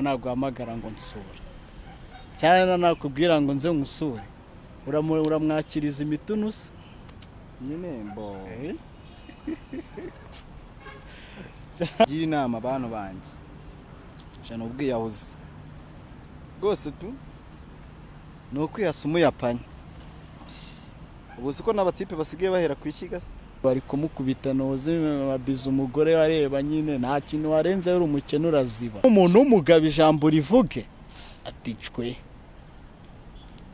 naguhamagara ngo nsure cyane nakubwira ngo nze ngusure uramwakiriza imitunusa nyine mbo gira inama abantu banjye jana ubwiyahuzi rwose tu ni ukwihasa umuyapanya ubu siko n'abatipe basigaye bahera ku ishyiga se bari kumukubita noze babiza umugore wareba nyine nta kintu warenze uri umukene uraziba umuntu w'umugabo ijambo rivuge aticwe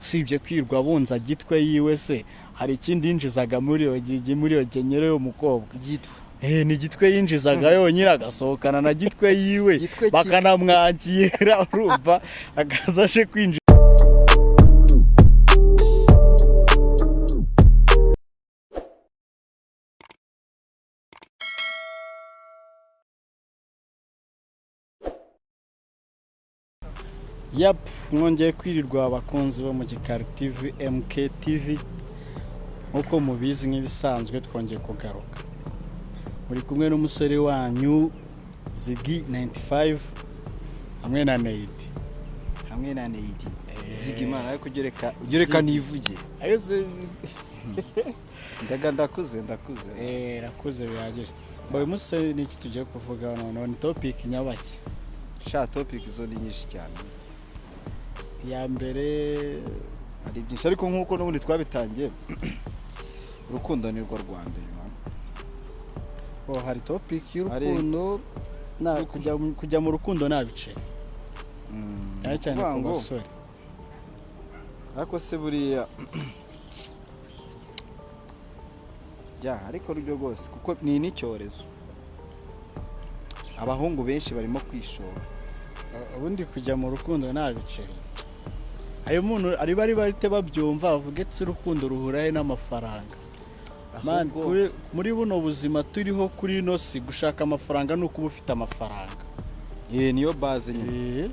usibye kwirwa bunza gitwe yiwe se hari ikindi yinjizaga muri iyo genyere y'umukobwa gitwe ni gitwe yinjizaga yonyine agasohokana na gitwe yiwe bakanamwakira urumva akaza aje kwinjira mwongeye kwirirwa abakunzi bo mu Gikari TV MK TV nkuko mubizi nk'ibisanzwe twongeye kugaruka muri kumwe n'umusore wanyu Ziggy 95 hamwe na Neidi Ziggy mana ariko ugereka nivuge ndakuze rakuze bihagije uyu musore niki tugiye kuvuga none topic nyabaki topic zo ni nyinshi cyane ya mbere ari byinshi ariko nkuko n'ubundi twabitangiye urukundo ni rwo Rwanda hari topic y'urukundo kujya mu rukundo nabice cyane ku basore ariko se buriya ariko ryo rwose kuko ni n'icyorezo abahungu benshi barimo kwishora ubundi kujya mu rukundo nabice ayo muntu ari bari bahite babyumva bavuga ati urukundo ruhuraye n'amafaranga muri buno buzima turiho kuri ino si gushaka amafaranga nuko uba ufite amafaranga niyo base nyine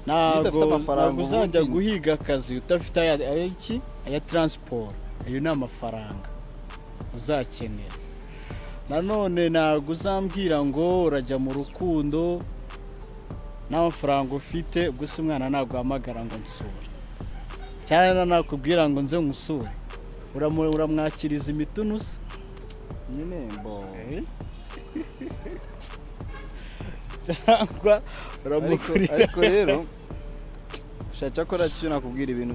ntabwo uzajya guhiga akazi utafite aya transport ayo ni amafaranga uzakenera nanone ntabwo uzambwira ngo urajya mu rukundo n'amafaranga ufite ubwo se umwana naguhamagara ngo nsure cyane nakubwira ngo nze ngusure uramwakiriza imitunusa nyine mbo cyangwa uramugurira ariko rero shaka ko rakibona nakubwira ibintu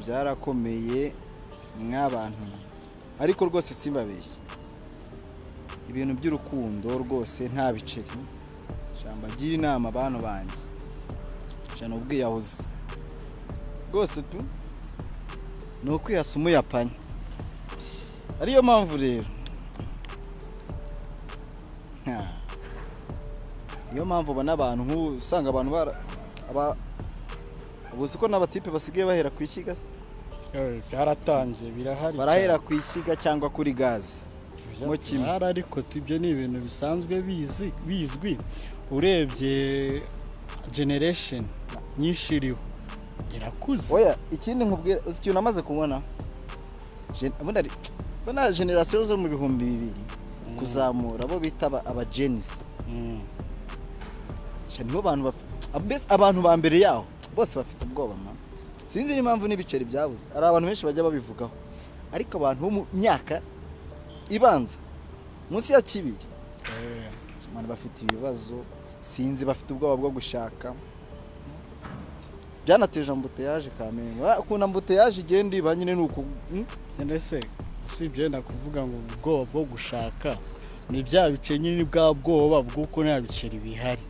byarakomeye mw'abantu ariko rwose simbabeshye ibintu by'urukundo rwose nta biceri cyangwa gira inama abantu banjye jana ubwiyahuzi rwose tu ni ukwihasa umuyapanya ariyo mpamvu rero niyo mpamvu ubona abantu usanga abantu ubu siko n'abatipe basigaye bahera ku ishyiga se byaratangiye birahari barahera ku ishyiga cyangwa kuri gaze mo kimwe ariko ibyo ni ibintu bisanzwe bizwi urebye generation nyinshi iriho irakuze oya ikindi nkubwira ikintu namaze kubona bona generation zo mu 2000 kuzamura bo bita abagenisi nibo abantu ba mbere yaho bose bafite ubwoba sinzi n'impamvu n'ibiceri byabuze ari abantu benshi bajya babivugaho ariko abantu bo mu myaka ibanza munsi ya kibiri bafite ibibazo sinzi bafite ubwoba bwo gushaka byanateje ambuteyaje Kamembe akunda ambuteyaje igenda iba nyine nuko ndetse usibye ndakuvuga ngo ubwoba bwo gushaka ni bya bice nyine bwa bwoba bw'uko nta biceri bihari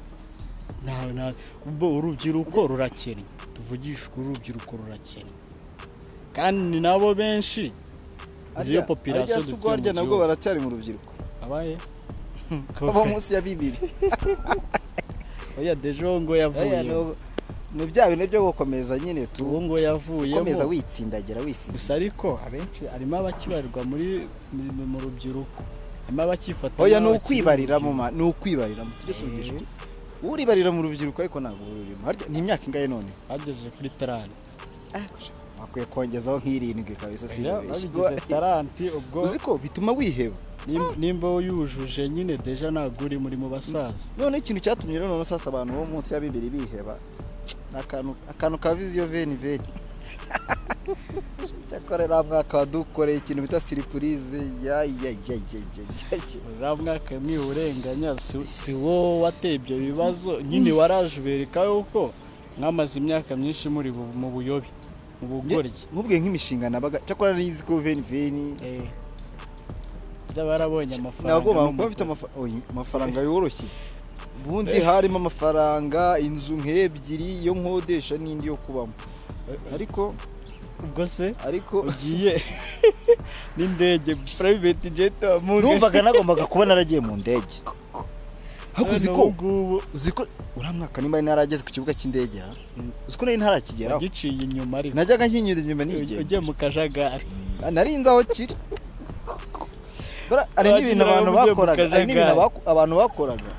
nta urubyiruko rurakennye tuvugishwe urubyiruko rurakennye kandi nabo benshi iyo population dufite nabwo baracyari mu rubyiruko abaye abo munsi ya 2 oya dejongo yavuye ni bya bintu byo gukomeza nyine ngo yavuye komeza witsindagira wisize gusa ariko abenshi arimo abakibarirwa mu rubyiruko arimo abakifata oya ni ukwibariramo tujye tubwishwe uribarira mu rubyiruko ariko ntabwo ururimo ni imyaka ingahe none ageze kuri 30 bakwiye kongezaho nk'irindwi kabisa si bageze 30 ubwo uziko bituma wiheba nimba yujuje nyine deja ntabwo uri muri mu basaza. none ikintu cyatumye rero sasa abantu bo munsi ya 2 biheba akantu ka viziyo veni cyakorera mwaka wadukoreye ikintu bita surprise uriya mwaka urenganya si wo wateye ibyo bibazo nyine waraje ubereka yuko mwamaze imyaka myinshi muri mu buyobe mu bugoryi mubwiye nk'imishinga nabaga cyakora nizi ko veni barabonye amafaranga ntabwo bafite amafaranga yoroshye ubundi harimo amafaranga inzu nk'ebyiri yo nkodesha n'indi yo kubamo ariko ubwo se ariko ugiye n'indege private jet numvaga nagombaga kuba naragiye mu ndege uziko uramwaka nimba narageze ku kibuga cy'indege uziko nari ntarakigeraho giciye inyuma ariko najyaga nkinyura inyuma n'igihe ugiye mu kajagari narinze aho kiri ari n'ibintu abantu bakoraga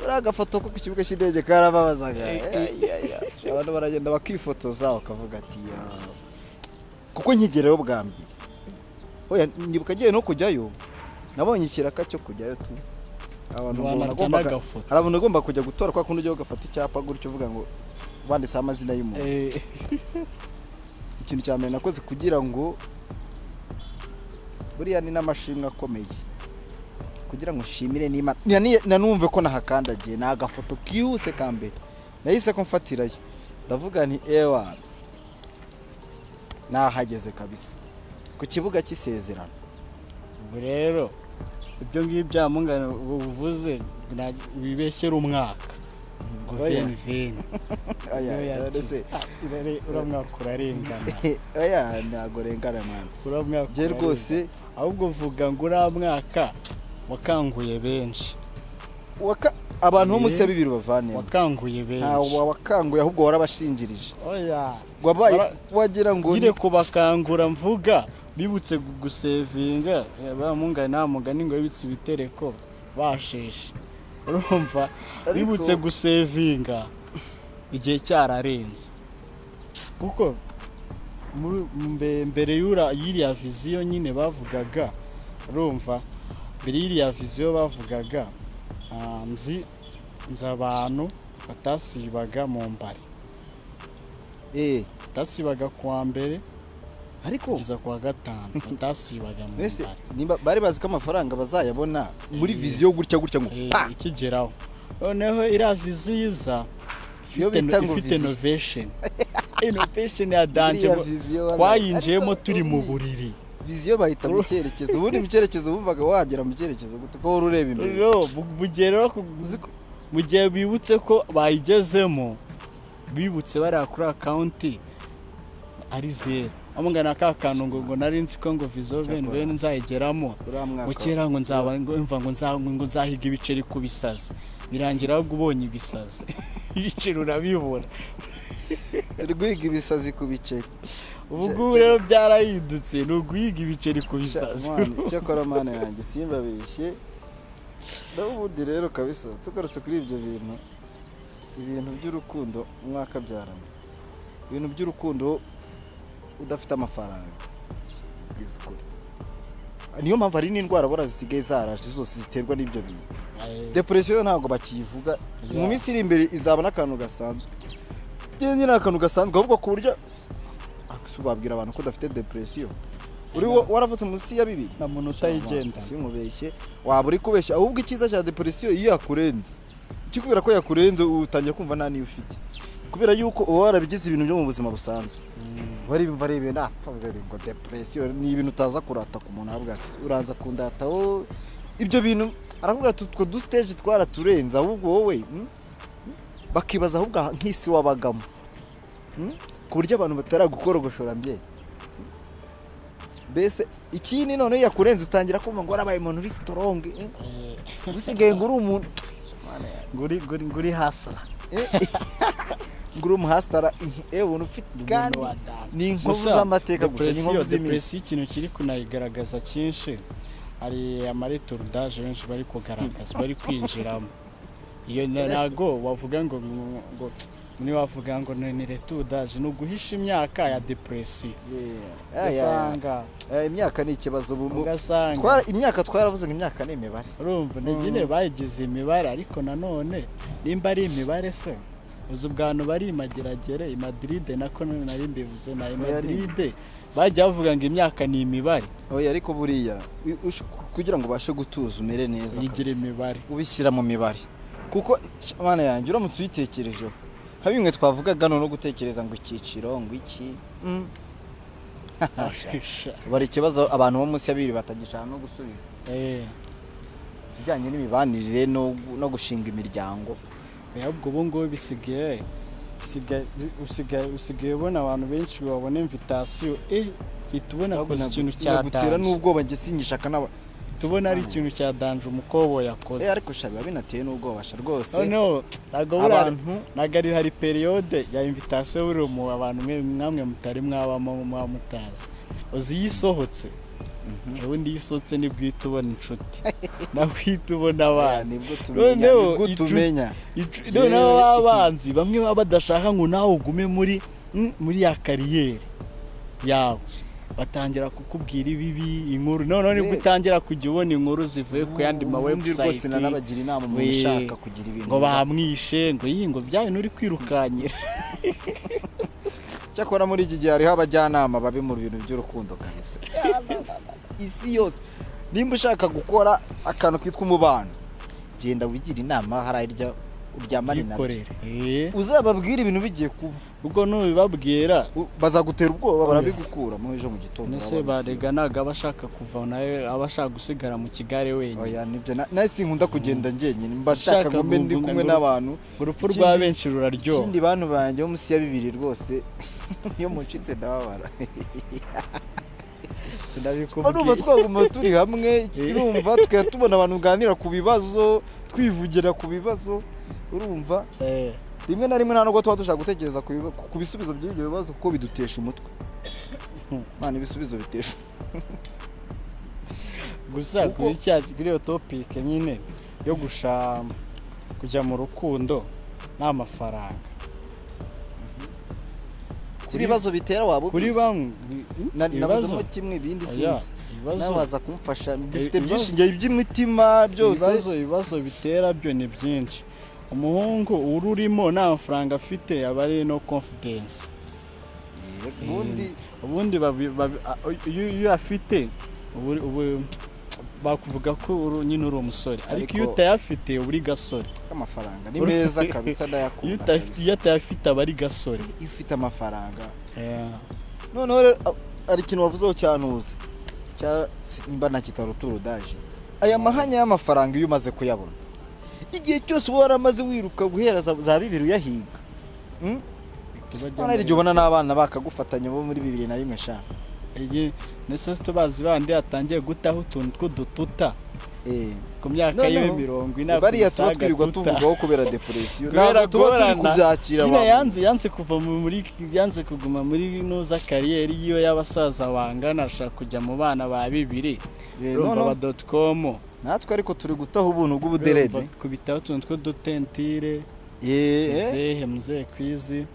bari agafoto ko ku kibuga cy'indege karababazaga abantu baragenda bakifotoza bakavuga ati kuko nkigerayo bwa mbere oya ndibuka agiye no kujyayo nabonye ikiraka cyo kujyayo tu abantu bagomba kujya gutora kwa kundi ujya ugafata icyapa gutyo uvuga ngo wanditseho amazina y'umuntu ikintu cya mbere nakoze kugira ngo buriya ni n'amashimwe akomeye kugira ngo nshimire n'Imana nanumve ko nahakandagiye ni agafoto kihuse ka mbere nahise ko mfatirayo ndavuga nti ewa nahageze kabisa ku kibuga cy'isezerano. Ubu rero ibyo ngibyo byamungana ubuvuze bibeshyera umwaka ngo veni uramwaka urarengana ntabwo rengana mwana uramwaka rwose ahubwo uvuga ngo uramwaka wakanguye benshi abantu bo munsi ya 2 bavane wakanguye benshi wakanguye ahubwo warabashingirije wagira ngo ngire kubakangura mvuga bibutse gusevinga bamungana namugani ngo bibitse ibitereko basheshe urumva bibutse gusevinga igihe cyararenze kuko mbere y'iriya viziyo nyine bavugaga urumva mbere y'iriya viziyo bavugaga nzi abantu batasibaga mu mbari batasibaga kuwa mbere ariko kugeza kuwa gatanu batasibaga mu mbari bari bazi ko amafaranga bazayabona muri viziyo gutya ngo ikigeraho noneho iriya viziyo iza ifite innovation ya danje twayinjiyemo turi mu buriri viziyo bahita mu cyerekezo ubundi mu cyerekezo bumvaga wagera mu cyerekezo ko ureba imbere mu gihe bibutse ko bayigezemo bibutse bari kuri account ari 0 amungana ka kantu ngo nari nzi ko ngo viziyo veni nzayigeramo ukera ngo nzaba ngo nzahiga ibiceri kubisaza birangira ahubwo ubonye ibisazi ibiceri urabibura uri guhiga ibisazi ku biceri ubu rero byarahindutse ni uguhiga ibiceri ku bisazi cyakora mana yanjye simbabeshye ubundi rero kabisa tugarutse kuri ibyo ibintu by'urukundo umwaka byarana ibintu by'urukundo udafite amafaranga niyo mpamvu ari n'indwara bora zisigaye zaraje zose ziterwa n'ibyo bintu depression ntabwo bakivuga mu minsi iri imbere izaba n'akantu gasanzwe nyine akantu gasanzwe ahubwo ku buryo babwira abantu ko udafite depression uri waravutse munsi ya 2 na muntu utayigenda simubeshye waba uri kubeshya ahubwo ikiza cya depression iyo yakurenze ikikubwira ko yakurenze utangira kumva nta niyo ufite kubera yuko uba warabigize ibintu byo mu buzima busanzwe wari bimva rebe ngo depression ni ibintu utaza kurata ku muntu ahubwo uraza kundataho ibyo bintu aravuga tutwo du stage twaraturenze ahubwo wowe bakibaza ahubwo nk'isi wabagamo ku buryo abantu bataragukorogoshora mbye bese ikindi none yakurenze utangira kumva ngo warabaye umuntu uri strong usigaye ngo uri umuntu nguri hasara nguru umuhastara ubuntu ufite kandi ni inkovu z'amateka gusa ni inkovu z'iminsi ikintu kiri kunayigaragaza cyinshi hari amaretorudage benshi bari kugaragaza bari kwinjiramo iyo ntago bavuga ngo ni wavuga ngo ni retudaje no guhisha imyaka ya depression Yeah. ugasanga imyaka ni ikibazo ugasanga imyaka twaravuze ngo imyaka ni imibare urumva nyine bayigize imibare ariko nanone nimba ari imibare se uzi ubwantu bari imageragere i Madrid nako nari mbivuze na Madrid bajya bavuga ngo imyaka ni imibare oya ariko buriya kugira ngo ubashe gutuza umere neza yigira imibare ubishyira mu mibare kuko mana yanjye uramutse uyitekerejeho nka bimwe twavugaga no gutekereza ngo icyiciro ngo iki bari ikibazo abantu bo munsi y'abiri batagishaka no gusubiza kijyanye n'imibanire no gushinga imiryango ahubwo ubu ngubu usigaye ubona abantu benshi babona invitation itubona ko ikintu cyatera n'ubwoba njye sinyishaka tubona ari ikintu cya danje umukobo yakoze ariko shabiba binateye n'ubwoba rwose no ntago abantu nagari hari periode ya invitation uri mu abantu mwamwe mutari mwabamo mutazi uzi yisohotse ubundi yisohotse nibwo itubona inshuti nabwita ubona abanzi nibwo tumenya none abanzi bamwe baba badashaka ngo nawe ugume muri ya kariyeri yawe batangira kukubwira ibibi inkuru none nibwo utangira kujya ubona inkuru zivuye ku yandi ma website rwose nanabagira inama mu gushaka kugira ibintu ngo bamwishe ngo yingo byawe nuri kwirukanyira cyakora muri iki gihe hariho abajyanama babe mu bintu by'urukundo kabisa isi yose nimba ushaka gukora akantu kitwa umubano genda wigira inama hararya uryamane nabyo uzababwira ibintu bigiye kuba ubwo nubibabwira bazagutera ubwoba barabigukura mu ejo mu gitondo nese barega naga abashaka kuva nawe abashaka gusigara mu kigare wenyine oya nibyo nawe sinkunda kugenda njyenyine mbashaka ngo mbe ndi kumwe n'abantu urupfu rwa benshi ruraryoha ikindi bantu banjye bo munsi ya 2 rwose iyo muncitse ndababara urumva twaguma turi hamwe urumva tukaba tubona abantu uganira ku bibazo twivugira ku bibazo urumva rimwe na rimwe nta nubwo tuba dushaka gutekereza ku bisubizo by'ibyo bibazo kuko bidutesha umutwe mana ibisubizo bitesha gusa kuri iyo topic nyine yo kujya mu rukundo n'amafaranga ibibazo bitera wabo kuri bamwe nabazamo kimwe ibindi sinzi nabaza kumfasha bifite byinshi ngiye iby'imitima byose ibibazo bitera byo ni byinshi umuhungu ururimo nta mafaranga afite aba ari no confidence ubundi iyo afite bakuvuga ko nyine uri umusore ariko iyo utayafite uri gasore amafaranga ni meza kabisa ndayakunda iyo utayafite aba ari gasore iyo ufite amafaranga noneho ari ikintu wavuzeho cyanuze nimba nakitaro turudaje aya mahanya y'amafaranga iyo umaze kuyabona igihe cyose uba waramaze wiruka guhera za 2 uyahiga none iryo ubona n'abana bakagufatanya bo muri 2001 sha nese tubazi bandi atangiye gutaho utuntu tw'udututa ku myaka ye 40 bariya tuba twirirwa tuvugaho kubera depression ntabwo tuba turi kubyakira abantu yanze kuguma muri nuza kariyeri yiyo y'abasaza bangana ashaka kujya mu bana ba 2 rumva.com natwe ariko turi gutaho ubuntu bw'ubuderede kubitaho utuntu tw'udutentire muzehe kwizi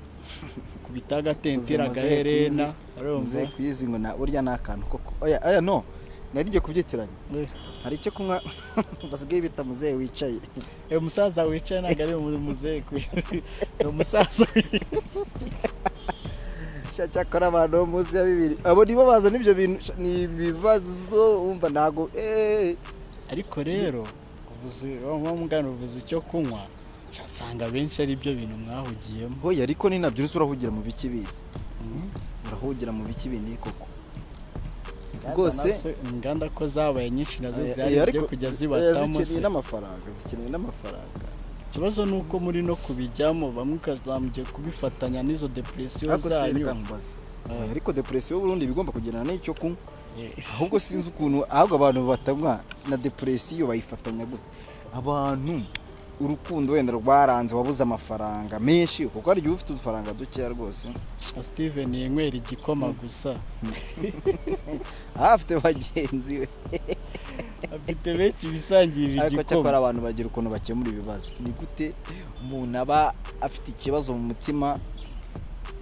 kubitaga tentire agaherena muzehe kwizi ngo burya n'akantu koko oya no naringiye kubyitiranya hari icyo kunywa basigaye bita muzehe wicaye umusaza wicaye ntabwo ari muzehe kwizi umusaza cyakora abantu bo munsi ya 2 abo nibo bazana ibyo bintu ni ibibazo wumva ntago ariko rero uvuze icyo kunywa cyasanga benshi ari byo bintu mwahugiyemo hoya ariko ni nabyo urahugira mu biki bindi urahugira mu biki bindi koko rwose inganda ko zabaye nyinshi nazo zari kujya zibatamo zikeneye n'amafaranga ikibazo ni uko muri no kubijyamo bamwe ukazambye kubifatanya n'izo depression zanyu ariko depression y'Uburundi bigomba kugerana n'icyo kunywa ahubwo sinzi ukuntu ahubwo abantu batanywa na depression bayifatanya gute abantu urukundo wenda rwaranze wabuze amafaranga menshi kuko ari gihe ufite udufaranga dukeya rwose Steven yenywera igikoma gusa afite bagenzi we afite benshi bisangirira ariko cyakora igikoma. abantu bagira ukuntu bakemura ibibazo. Ni gute umuntu aba afite ikibazo mu mutima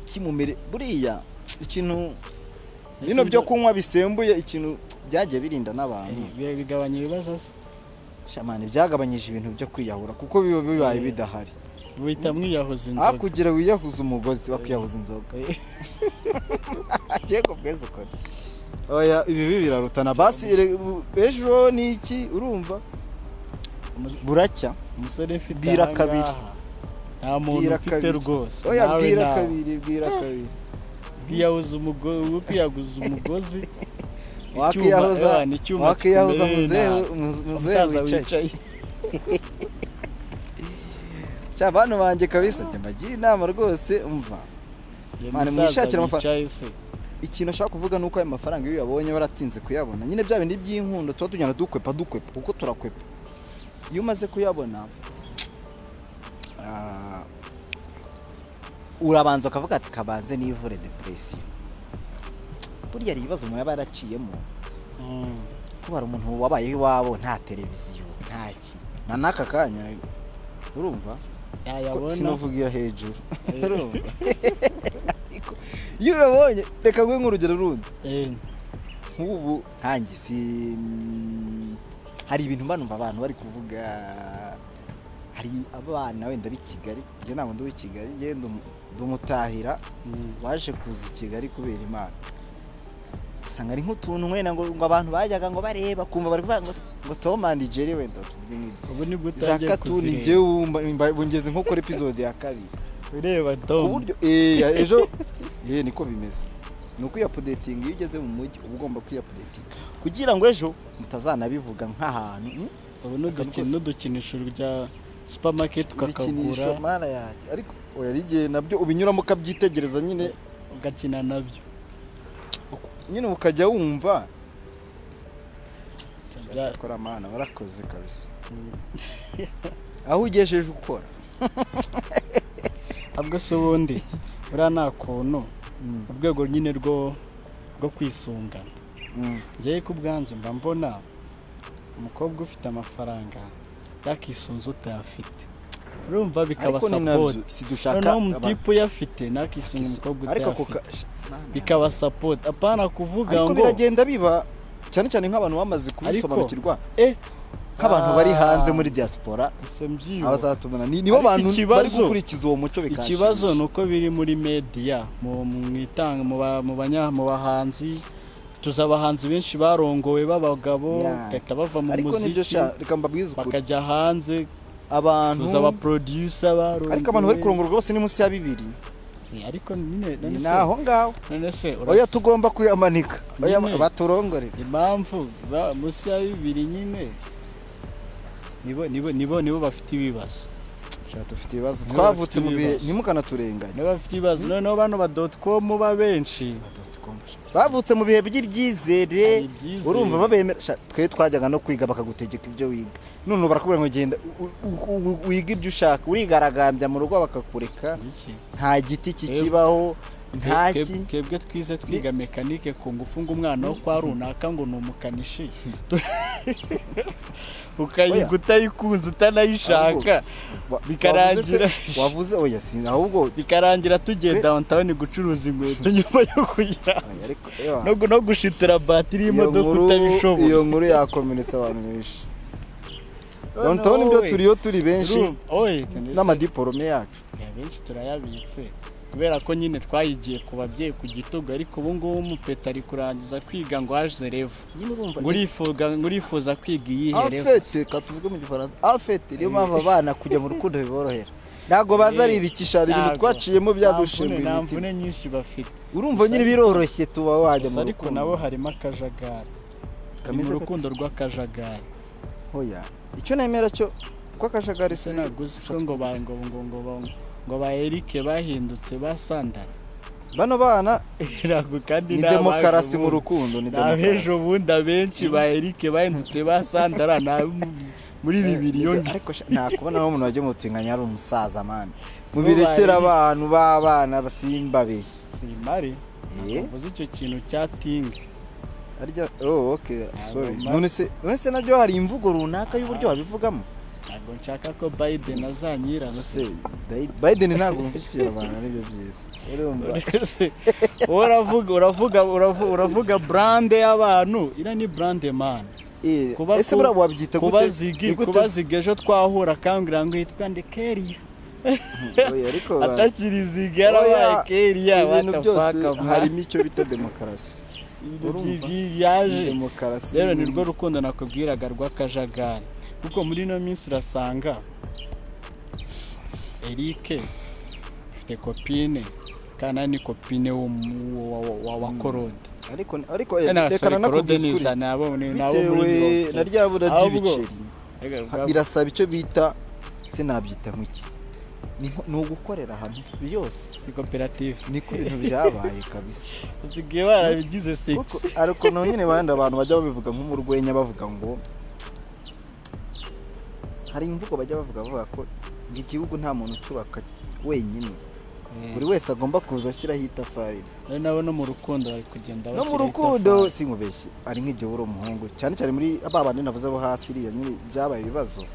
kimumere buriya ikintu bino byo kunywa bisembuye ikintu byagiye birinda n'abantu bigabanya ibibazo se. shamani byagabanyije ibintu byo kwiyahura kuko biba bibaye bidahari. Wita mwiyahuza inzoga. kugira wiyahuza umugozi wakwiyahuza inzoga. Yego bweze ko. Oya ibi birarutana basi ejo ni iki urumva buracya umusore ufite bwira kabiri. Nta muntu ufite rwose. Oya bwira kabiri. Kwiyahuza umugozi. Wakiyahuza muzehe wicaye. Cyabana banjye kabisa mbagira inama rwose umva. Mane mwishakira amafaranga. Ikintu ashaka kuvuga nuko ayo mafaranga iyo yabonye baratinze kuyabona. Nyine bya bindi by'inkundo tuba tujyana dukwepa kuko turakwepa. Iyo umaze kuyabona urabanza ukavuga ati kabanze nivure depression. Buriya ari ibibazo umuntu yaba yaraciyemo. Kuba hari umuntu wabaye iwabo nta televiziyo ntaki na naka kanya urumva yayabona sinavugira hejuru. Iyo yabonye reka ngwe nk'urugero rundi nk'ubu nkanjye si hari ibintu mbanumva abantu bari kuvuga. Hari abana wenda b'i Kigali njye ntabwo ndi w'i Kigali ngenda ndumutahira waje kuza i Kigali kubera Imana. Usanga ari nk'utuntu mwena ngo abantu bajyaga ngo bareba kumva bari kuvuga ngo Tom and Jerry wenda tuvuge nk'ibyo. Ubu ni gutangiye kuzireba njye wumva bungeze nko kuri episode ya 2 ureba Tom uburyo ejo niko bimeze. Ni ukwiyapudetinga iyo ugeze mu mujyi uba ugomba kwiyapudetinga kugira ngo ejo mutazanabivuga nk'ahantu. Ubu n'udukinisho rya supermarket tukakagura mana yaje ariko oya rigiye nabyo ubinyuramo kabyitegereza nyine ugakina nabyo nyine ukajya wumva kora mana barakoze kabisa. Aho ugejeje ukora abwo se ubundi uriya nta kuntu urwego nyine rwo kwisungana. Njyewe ku bwanjye mba mbona umukobwa ufite amafaranga yakisunze utayafite urumva bikaba support. Noneho umutipe uyafite nakisunze umukobwa utayafite bikaba support. Apana kuvuga ngo ariko biragenda biba cyane cyane nk'abantu bamaze kubisobanukirwa nk'abantu bari hanze muri diaspora abazatumana nibo bantu bari gukurikiza uwo muco bikashira. Ikibazo nuko biri muri media mu bahanzi tuzabahanzi benshi barongowe b'abagabo bakata bava mu muziki bakajya hanze abantu tuzaba producer barongowe ariko abantu bari kurongorwa bose ni munsi ya 2. Ariko nyine none se naho ngaho none se oya tugomba kuyamanika oya baturongore impamvu munsi ya 2 nyine nibo bafite ibibazo. Dufite ibibazo twavutse mu bihe ntimukanaturenganye. Nibo bafite ibibazo noneho bano ba .com ba benshi bavutse mu bihe by'ibyizere urumva babemera twe twajyaga no kwiga bakagutegeka ibyo wiga none barakubwira ngo genda wiga ibyo ushaka urigaragambya mu rugo bakakureka nta giti kikibaho ntaki. Kebwe twize twiga mekanike ku ngufu ngo umwana wo kwa runaka ngo ni umukanishi ukayiga utayikunze utanayishaka bikarangira wavuze oya si ahubwo bikarangira tugenda downtown gucuruza inkweto nyuma yo kugira no gushitira batiri y'imodoka utabishoboye. Iyo nkuru yakomeretsa abantu benshi downtown byo turiyo turi benshi n'amadiporome yacu benshi turayabitse kubera ko nyine twayigiye ku babyeyi ku gitugu ariko ubu ngubu umupeta ari kurangiza kwiga ngo haje revu ngurifuza kwiga iyi revu afete katuvuge mu gifaransa afete niyo mpamvu abana kujya mu rukundo biborohera ntago baza ari ibikishara ibintu twaciyemo byadushimbiye nta mvune nyinshi bafite urumva nyine biroroshye tuba wajya mu rukundo ariko nabo harimo akajagari mu rukundo rw'akajagari. Oya icyo nemera cyo ko akajagari sinaguze ngo ngo ba Eric bahindutse basandara bano bana irago kandi ni demokarasi mu rukundo ni demokarasi. Ejo bundi benshi ba Eric bahindutse basandara na muri 2 ariko nakubona aho umuntu waje mutinganya ari umusaza mani mubirekera abantu b'abana basimba beshye simari mvuze icyo kintu cyatinga Okay, sorry. None se nabyo hari imvugo runaka y'uburyo wabivugamo? Ntabwo nshaka ko Biden azanyirasa. Biden ntabwo mfishira abantu n'ibyo byiza. Uravuga brand y'abantu, ira ni brand man. Ese bura wabyita gute? Kubaziga ejo twahura kangira ngo yitwa Ndekeria. Ariko atakiriziga yarabaye Keria batafaka. Harimo icyo bita demokarasi. Yaje demokarasi. Rero ni rwo rukundo nakubwiraga rw'akajagari. Kuko muri no minsi urasanga Eric afite kopine kana ni kopine wa Korode. Ariko rekana nakubwira nabo muri naryabura ry'ibiceri. Birasaba icyo bita sinabyita nk'iki. Ni ugukorera hamwe byose ni koperative niko ibintu byabaye kabisa. Uzigiye barabigize 6 ariko none bandi abantu bajya babivuga nk'umurwenya bavuga ngo hari imvugo bajya bavuga ko igihugu nta muntu ucubaka wenyine, buri wese agomba kuza ashyiraho itafari. Nabo no mu rukundo bari kugenda bashyira. No mu rukundo sinkubeshye ari nk'igihe uri umuhungu cyane cyane muri aba bandi navuze bo hasi iriya nyine byabaye ibibazo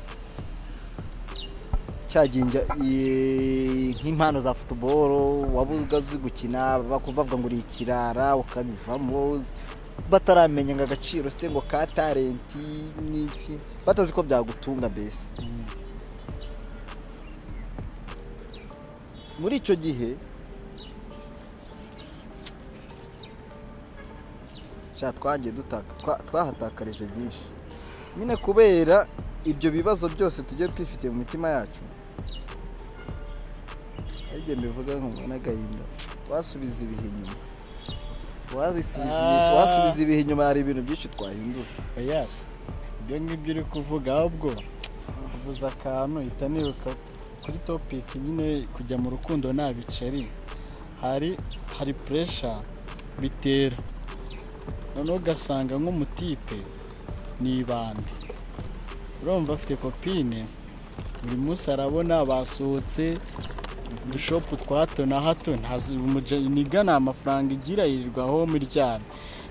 cyaginja nk'impano za football wabuga uzi gukina bavuga ngo uri ikirara ukabivamo bataramenya ngo agaciro se ngo ka talenti n'iki batazi ko byagutunga bese. Muri icyo gihe twagiye twahatakarije byinshi nyine kubera ibyo bibazo byose tugiye twifitiye mu mitima yacu. Ariko mbivuga n'agahinda wasubiza ibihe inyuma, wasubiza ibihe inyuma, hari ibintu byinshi twahindura. Ibyo ngibyo uri kuvuga ahubwo uvuza akantu ihita nibuka kuri topic nyine kujya mu rukundo nta biceri. Hari pressure bitera, noneho ugasanga nk'umutipe ni ibandi. Urumva afite kopine buri munsi arabona basohotse udushopu twa hato na hato, nigana amafaranga igira yirirwaho muri cyane.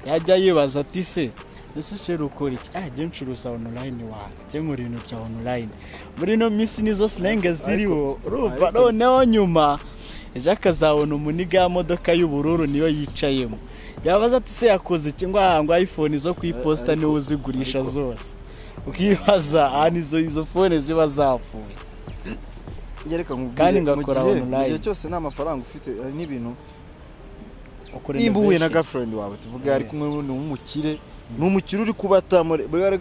Yajya yibaza ati se ese sheri ukora iki? Jye ncuruza online jye nkora ibintu bya online. Muri no minsi nizo slenge ziriho. Urumva noneho nyuma ejo akazabona umuniga ya modoka y'ubururu niyo yicayemo. Yabaza ati se yakoze iki? Ngo iPhone zo kwiposta niwe uzigurisha zose. Ukibaza izo phone ziba zapfuye. Kandi ngakora online. Igihe cyose nta mafaranga ufite hari n'ibintu nimba uhuye na girlfriend wawe tuvuge ari kumwe n'umukire n'umukire uri kubata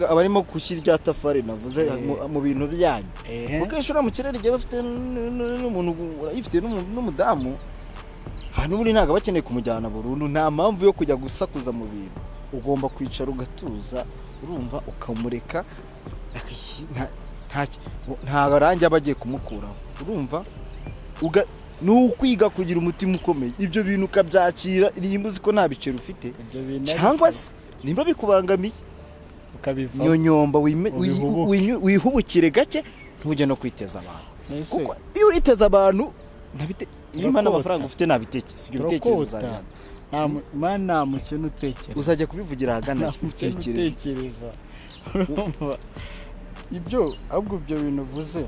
abarimo gushyira irya tafari navuze mu bintu byanyu. Ukeshura mu kirere gihe bafite n'umuntu urayifite n'umudamu hano muri ntago bakeneye kumujyana burundu. Nta mpamvu yo kujya gusakuza mu bintu, ugomba kwicara ugatuza urumva ukamureka nta barangi abagiye kumukuraho. Urumva n'ukwiga kugira umutima ukomeye ibyo bintu ukabyakira nimba uzi ko nta biceri ufite cyangwa se nimba bikubangamiye ukabiva nyonyomba wihubukire gake ntujye no kwiteza abantu. Kuko iyo uriteza abantu iyo imana amafaranga ufite ntabitekerezo ibyo bitekerezo nta mukene utekereza uzajya kubivugira ahagana utekereza. Ibyo ahubwo ibyo bintu uvuze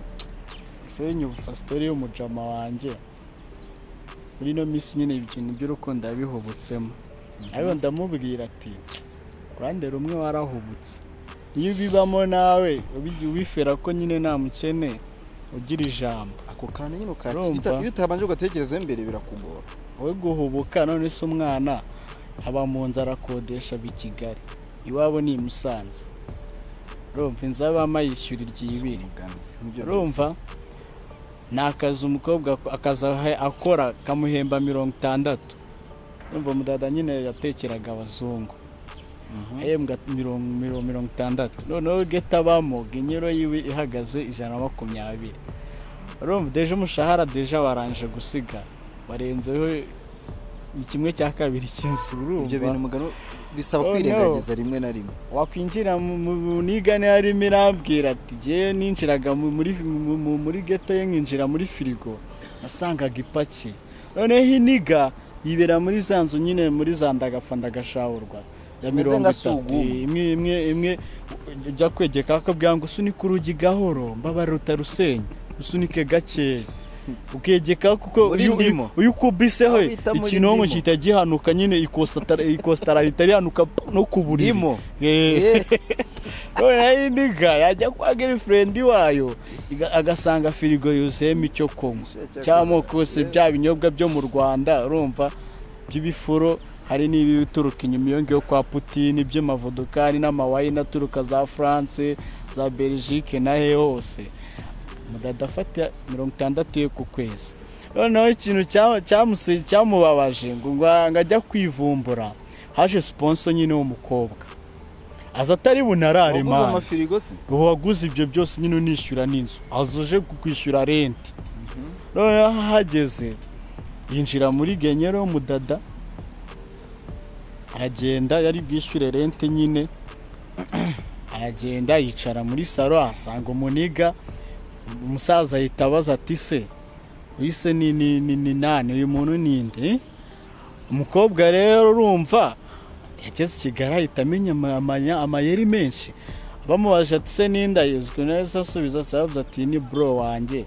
senyubutsa story y'umujama wanjye muri no minsi nyine ibintu by'urukundo yabihubutsemo. Ariko ndamubwira ati kurande rumwe warahubutse, iyo bibamo nawe ubifera ko nyine nta mukene ugira ijambo. Ako kantu nyine ukakita iyo utabanje ugatekereza imbere birakugora. Wowe guhubuka none se umwana aba mu nzu arakodesha bi Kigali iwabo ni Musanze. Urumva inzaba mayishyura iryibiri. Urumva nakaza umukobwa akaza akora kamuhemba 60. Urumva mudada nyine yatekeraga abazungu. Ahembwa 60. Noneho getabamo ginyero yiwe ihagaze 120. Urumva deje umushahara deje waranje gusiga barenzeho ikimwe cya kabiri cy'inzu. Urumva ibyo bintu mugano bisaba kwirengagiza rimwe na rimwe. Wakwinjira mu nigane harimo irambwira ati je ninjiraga muri ghetto ye nkinjira muri firigo nasangaga ipaki. Noneho iniga yibera muri zanzu nyine muri zandagapfa ndagashawurwa ya Imeze 30 imwe ujya kwegeka akabwira ngo usunike urugi gahoro mbabara utarusenya usunike gake ukegeka kuko uyu kubiseho ikinongo cyita gihanuka nyine ikostara ritari hanuka no kuburimo oya indiga yajya kwa girlfriend wayo agasanga firigo yuzuyemo icyo kunywa cyamo kose bya binyobwa byo mu Rwanda urumva by'ibifuro hari n'ibi bituruka inyuma iyo ngiyo kwa Putin by'amavodokari n'amawayini aturuka za France za Belgique na hose mudada afata 60 ku kwezi noneho ikintu cyamubabaje ngo ajya kwivumbura haje sponsor nyine w'umukobwa aza atari bunarare man waguze amafirigo se waguze ibyo byose nyine unishyura n'inzu azoje kwishyura rent noneho hageze yinjira muri genyero w'umudada aragenda yari bwishyure rent nyine aragenda yicara muri salo asanga umuniga umusaza yitabaza ati se uyise ni nane uyu muntu ninde umukobwa rero urumva yageze Kigali ahita amenya amayeri menshi bamubaje ati se ninda yizwe neza asubiza sababu ati ni bro wanjye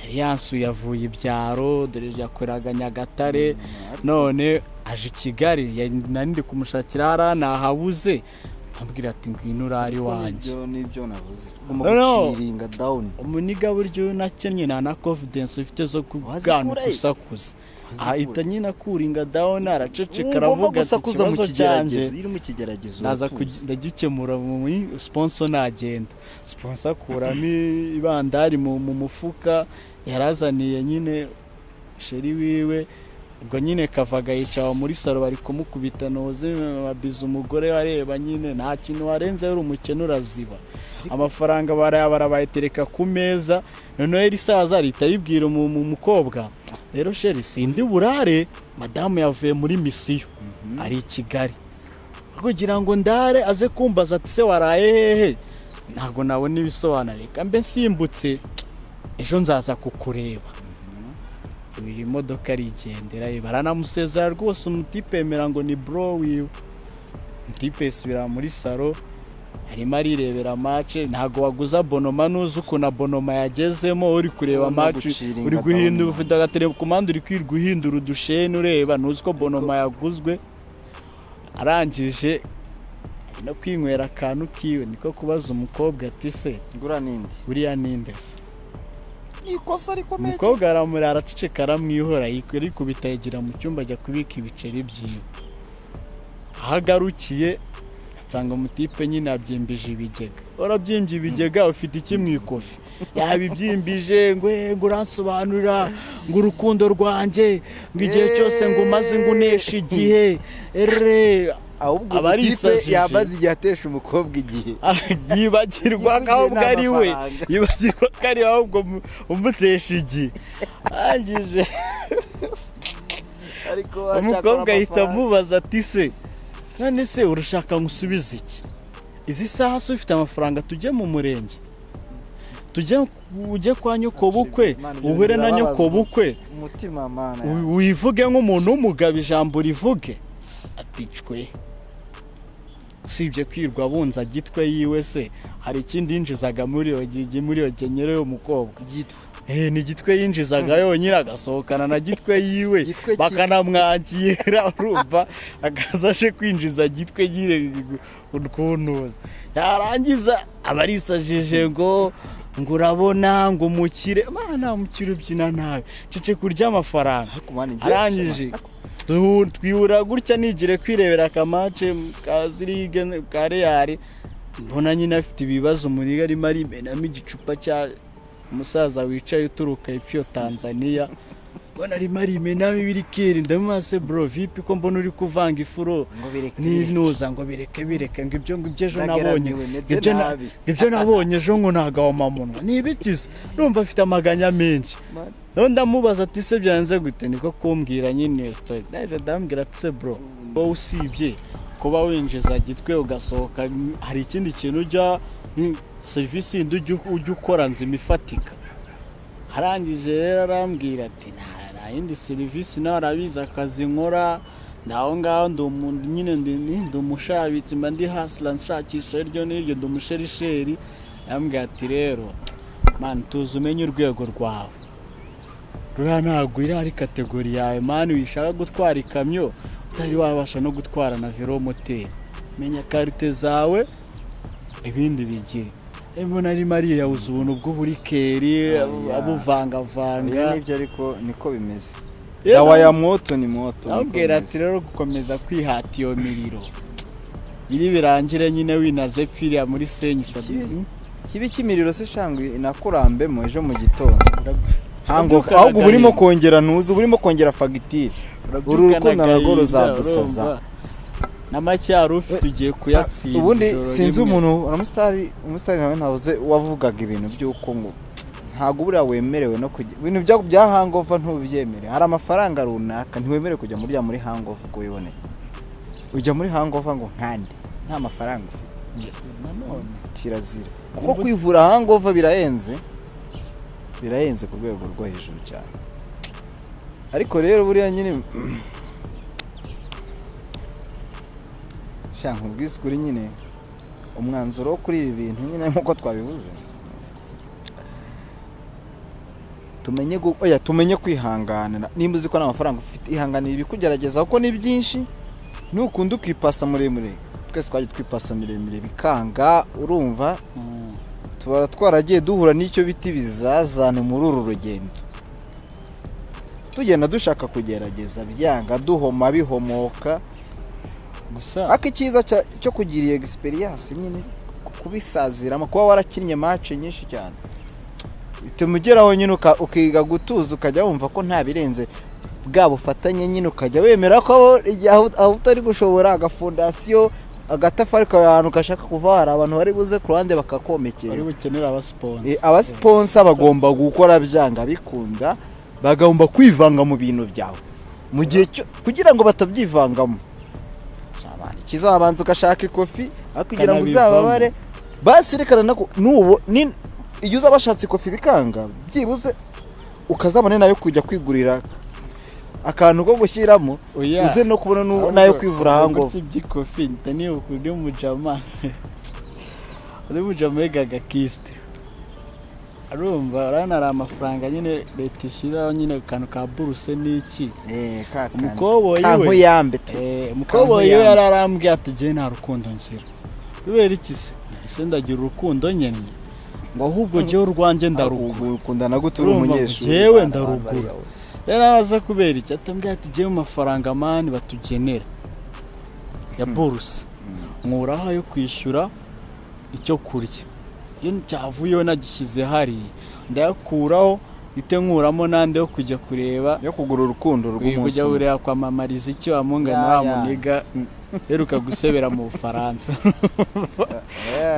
yari yansuye avuye ibyaro dore yakoraga Nyagatare none aje Kigali nandi kumushakira harana habuze ambwira ati ngwino urari wanjye nibyo navuze umuciringa down umuniga buryo nakennye na confidence ufite zo kugana kusakuza ahita nyine akuringa down araceceka aravuga ati ikibazo cyanjye iri mu kigeragezo naza ndagikemura mu sponsor nagenda sponsor kuramo ibandari mu mufuka yarazaniye nyine sheri wiwe ubwo nyine kavaga yicawa muri salo bari kumukubita noze babiza umugore wareba nyine nta kintu warenze yari umukene uraziba amafaranga barabayitereka ku meza noneho eri saza rita yibwira mu mukobwa rero sheri sindi burare madamu yavuye muri misiyo ari i Kigali kugira ngo ndare aze kumbaza ati se waraye hehe ntago nabona ibisobanuro reka mbe nsimbutse ejo nzaza kukureba iyi modoka arigendera baranamusezera rwose umutipe yemera ngo ni bro wiwe umutipe subira muri salo arimo arirebera match ntago waguza bonoma nuzi uko na bonoma yagezemo uri kureba match uri guhindura ufite agaterekomande uri kwirguhindura udushene ureba nuzi ko bonoma yaguzwe arangije no kwinywera akantu kiwe niko kubaza umukobwa ati se ngura ninde buriya ninde se ikosa rikomeye umukobwa aramuri araceceka aramwihora yikuri kubitagira mu cyumba ajya kubika ibiceri byiwe ahagarukiye asanga umutipe nyine abyimbije ibigega urabyimbye ibigega ufite iki mu ikofi yabibyimbije ngo uransobanurira ngo urukundo rwanjye ngo igihe cyose ngo maze ngo uneshe igihe ahubwo umutipe yabaze igihe atesha umukobwa igihe yibagirwa ahubwo ari we yibagirwa ko ari ahubwo umutesha igihe arangije umukobwa ahita amubaza ati se none se urashaka ngusubize iki izi saha se ufite amafaranga tujye mu murenge ujye kwa nyoko bukwe uhure na nyoko bukwe umutima mana wivuge nk'umuntu w'umugabo ijambo rivuge aticwe usibye kwirwa bunza gitwe yiwe se hari ikindi yinjizaga muri iyo genyero y'umukobwa gitwe ni gitwe yinjizaga yonyine agasohokana na gitwe yiwe bakanamwakira urumva akazaje kwinjiza gitwe yire kuntuza yarangiza abarisajije ngo urabona ngo mukire mana mukire ubyina nawe cece kurya amafaranga arangije twihura gutya nigire kwirebera akamace kazirige ka Real mbona nyine afite ibibazo muri arimo arimenamo igicupa cya umusaza wicaye uturuka ipyo Tanzania mbona arimo arimenamo ibirikeri ndamase bro vipi ko mbona uri kuvanga ifuro n'intuza ngo bireke ngo ibyo ejo nabonye ibyo nabonye ejo ngo nagawa munwa nibikiza numva afite amaganya menshi none ndamubaza ati se byanze gute niko kumbwira nyine story naje ndambwira ati se bro wowe usibye kuba winjiza gitwe ugasohoka hari ikindi kintu ujya service indi ujya ukora nzima ifatika arangije rero arambwira ati nta yindi service nawe arabiza akazi nkora naho ngaho ndi umuntu nyine ndi umushabitsi mba ndi hasla nshakisha iryo n'iryo ndi umusherisheri yambwiye ati rero mani tuzi umenye urwego rwawe ruriya ntabwo iri ari kategori yawe mani wishaka gutwara ikamyo utari wabasha no gutwara na velomoteri menya karite zawe ibindi bigire mbona ari Mariya yabuze ubuntu bw'uburikeri abuvangavanga nibyo ariko niko bimeze dawa ya moto ni moto abwira ati rero gukomeza kwihata iyo miriro biri birangire nyine winaze pfiriya muri senyi sabizi kibi cy'imiriro se shangwe inakurambemo ejo mu gitondo ahubwo burimo kongera ntuzi burimo kongera fagitire uru rukundo narwo ruzadusaza na make yari ufite ugiye kuyatsinda ubundi sinzi umuntu umusitari nawe ntavuze wavugaga ibintu by'uko ngo ntabwo buriya wemerewe no kujya ibintu bya hangover ntubyemere hari amafaranga runaka ntiwemerewe kujya muri hangover uko wiboneye ujya muri hangover ngo nkande nta mafaranga nanone kirazira kuko kwivura hangover birahenze ku rwego rwo hejuru cyane ariko rero buriya nyine shanka ubwisukuri nyine umwanzuro wo kuri ibi bintu nyine nk'uko twabivuze tumenye kwihanganira nimba uzi ko n'amafaranga ufite ihanganira ibikugerageza kuko ni byinshi nukunda ukipasa muremure twese twajya twipasa miremire bikanga urumva tuba twaragiye duhura n'icyo biti bizazane muri uru rugendo tugenda dushaka kugerageza byanga duhoma bihomoka gusa ariko icyiza cyo kugira iyo experience nyine kubisaziramo kuba warakinnye match nyinshi cyane bituma ugeraho nyine ukiga gutuza ukajya wumva ko nta birenze bwa bufatanye nyine ukajya wemera ko aho utari gushobora agafondasiyo agatafari kahantu gashaka kuva hari abantu bari buze ku ruhande bakakomekera bari bukenera abasponsa bagomba gukora byanga bikunda bagomba kwivanga mu bintu byawe mu gihe kugira ngo batabyivangamo kizabanza ugashaka ikofi kugira ngo uzababare basirekana nako nubo iyo uzabashatse ikofi bikanga byibuze ukazabone nayo kujya kwigurira akantu ko gushyiramo uze no kubona nayo kwivura hango by'ikofi ntani ukude umujama yegaga kiste arumva arana amafaranga nyine leta ishyiraho nyine akantu ka buruse n'iki umukoboyi we yararambwiye ati jye nta rukundo ngira kubera iki se ndagira urukundo nyine ngo ahubwo jyewe urwanjye ndarugura nagutura umunyeshuri jyewe ndarugura rero abaza kubera iki atambwiye ati jyewe amafaranga mani batugenera ya buruse nkuraho yo kwishyura icyo kurya iyo cyavuyeho nagishyize hariya ndayakuraho ite nkuramo nande yo kujya kureba yo kugura urukundo rw'umunsi kujya kureba kwamamariza icyo wamungana wa muniga heruka gusebera mu Bufaransa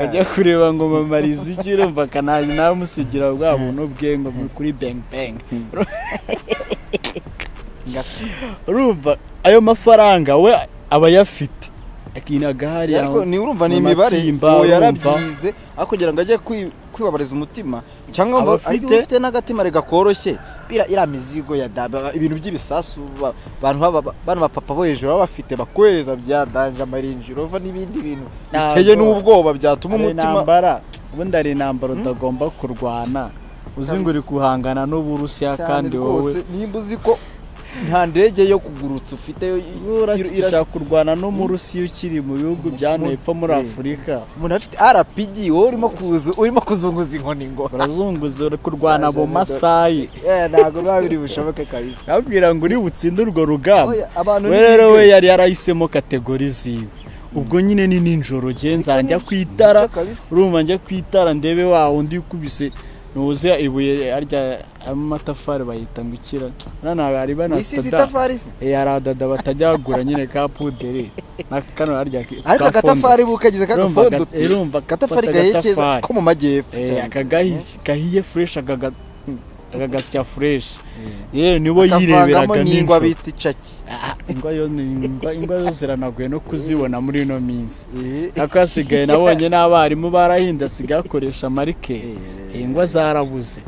kujya kureba ngo mamariza iki urumva kanali namusigira bwa buntu bwe ngo kuri bang bang urumva ayo mafaranga we aba yafite akinaga hari ariko ni urumva ni imibare yarabyize akugira ngo ajye kwibabariza umutima cyangwa ngo afite n'agatima rega koroshye ira mizigo ya daba ibintu by'ibisasu bana bapapa bo hejuru bafite bakohereza bya danja marinjiro va n'ibindi bintu biteye n'ubwoba byatuma umutima ubundi ari intambara utagomba kurwana uzinguri kuhangana n'Uburusiya kandi wowe nimba uzi ko nta ndege yo kugurutsa ufite irashaka kurwana no mu Rusiya ukiri mu bihugu byanepfo muri Afurika umuntu afite RPG urimo kuzunguza inkoni ngo urazunguza kurwana mu Masayi ntago babiri bushoboke kabisa abwira ngo uri butsinde urwo rugamba rero we yari yarahisemo kategori ziwe ubwo nyine ni ninjoro genza njya kwitara urumva njya kwitara ndebe wa undi ukubise nuze ibuye arya amatafari bayita ngukira nana bari banasada yaradada batajyagura nyine ka puderi nakano arya ariko gatafari bukagize kagafondo irumva katafari gahekeza ko mu majyepfo kahiye fresh agagasya fresh nibo yireberaga n'ingwa bita icaki ingwa yo ziranaguye no kuzibona muri no minsi akasigaye nabonye n'abarimu barahinda sigakoresha marike ingwa zarabuze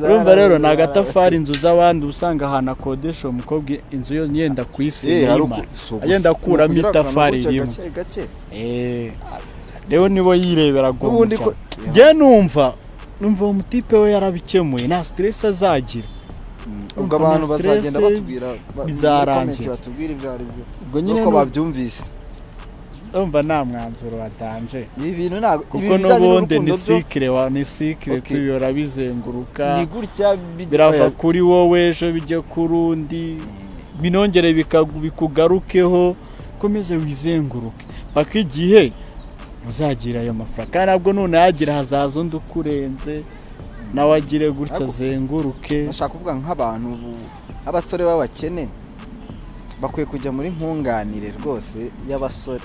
urumva rero ni agatafari inzu z'abandi usanga ahantu akodesha umukobwa inzu yo yenda kuyisenya agenda akuramo itafari rimwe rero nibo yirebera gomba njye numva uwo mutipe we yarabikemuye nta stress azagira ubwo abantu bazagenda batubwira bizarangira batubwira ibyo ari byo ubwo nyine uko babyumvise umva nta mwanzuro watanje ibi bintu ntabwo kuko n'ubundi ni sikire tuyora bizenguruka ni gutya birava kuri wowe ejo bijya kurundi binongere bikugarukeho komeze wizenguruke paka igihe uzagira ayo mafaranga kandi nabwo none yagira hazaza undi ukurenze nawe agire gutya azenguruke nashaka kuvuga nk'abantu abasore b'abakene bakwiye kujya muri nkunganire rwose y'abasore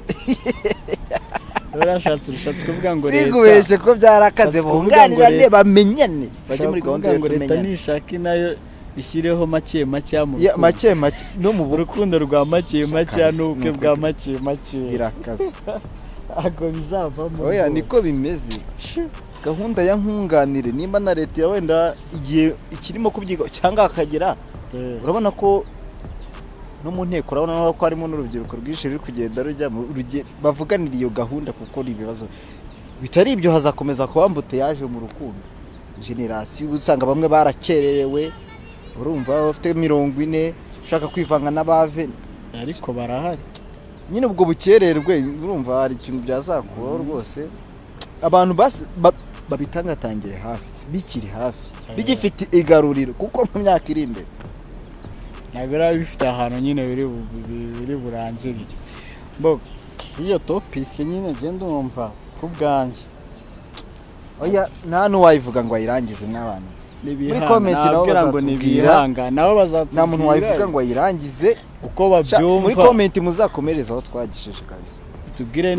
urashatse kuvuga ngo leta sigubeshe ko byarakaze bunganirane bamenyane bajye muri gahunda yo tumenyane leta nishaka nayo ishyireho make no mu urukundo rwa make n'ubukwe bwa make birakaze ago bizavamo oya niko bimeze gahunda ya nkunganire nimba na leta ya wenda igihe ikirimo kubyiga cyangwa akagera urabona ko no mu nteko urabona ko harimo n'urubyiruko rwinshi ruri kugenda rujya bavuganira iyo gahunda kuko ibibazo bitari ibyo hazakomeza kubambute yaje mu rukundo generasiyo usanga bamwe barakererewe urumva bafite 40 ushaka kwivanga n'abave ariko barahari nyine ubwo bukererwe urumva hari ikintu byazakuraho rwose abantu babitangatangire hafi bikiri hafi bigifite igaruriro kuko mu myaka iri imbere ntabwo ari bifite ahantu nyine biri burangire bo iyo topic nyine genda umva ku bwanjye oya nta n'uwayivuga ngo ayirangize n'abantu muri comment nabo bazatubwira nabo bazatubwira nta muntu wayivuga ngo ayirangize uko babyumva muri comment muzakomereza aho twagisheje kazi tubwire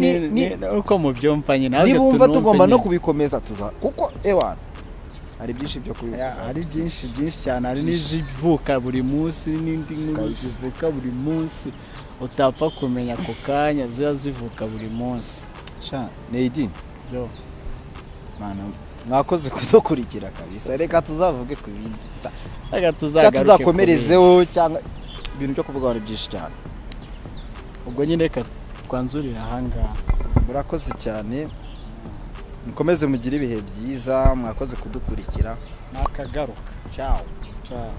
uko mubyumva nyine nawe nibumva tugomba no kubikomeza kuko ewana hari byinshi byo kubivuga hari byinshi cyane hari n'izivuka buri munsi n'indi nkuru zivuka buri munsi utapfa kumenya ako kanya ziba zivuka buri munsi sha Neidin yo mana mwakoze kudukurikira kabisa reka tuzavuge ku bindi reka tuzakomerezeho cyangwa ibintu byo kuvuga hari byinshi cyane ubwo nyine reka twanzurira ahangaha murakoze cyane mukomeze mugire ibihe byiza mwakoze kudukurikira nakagaruka ciao ciao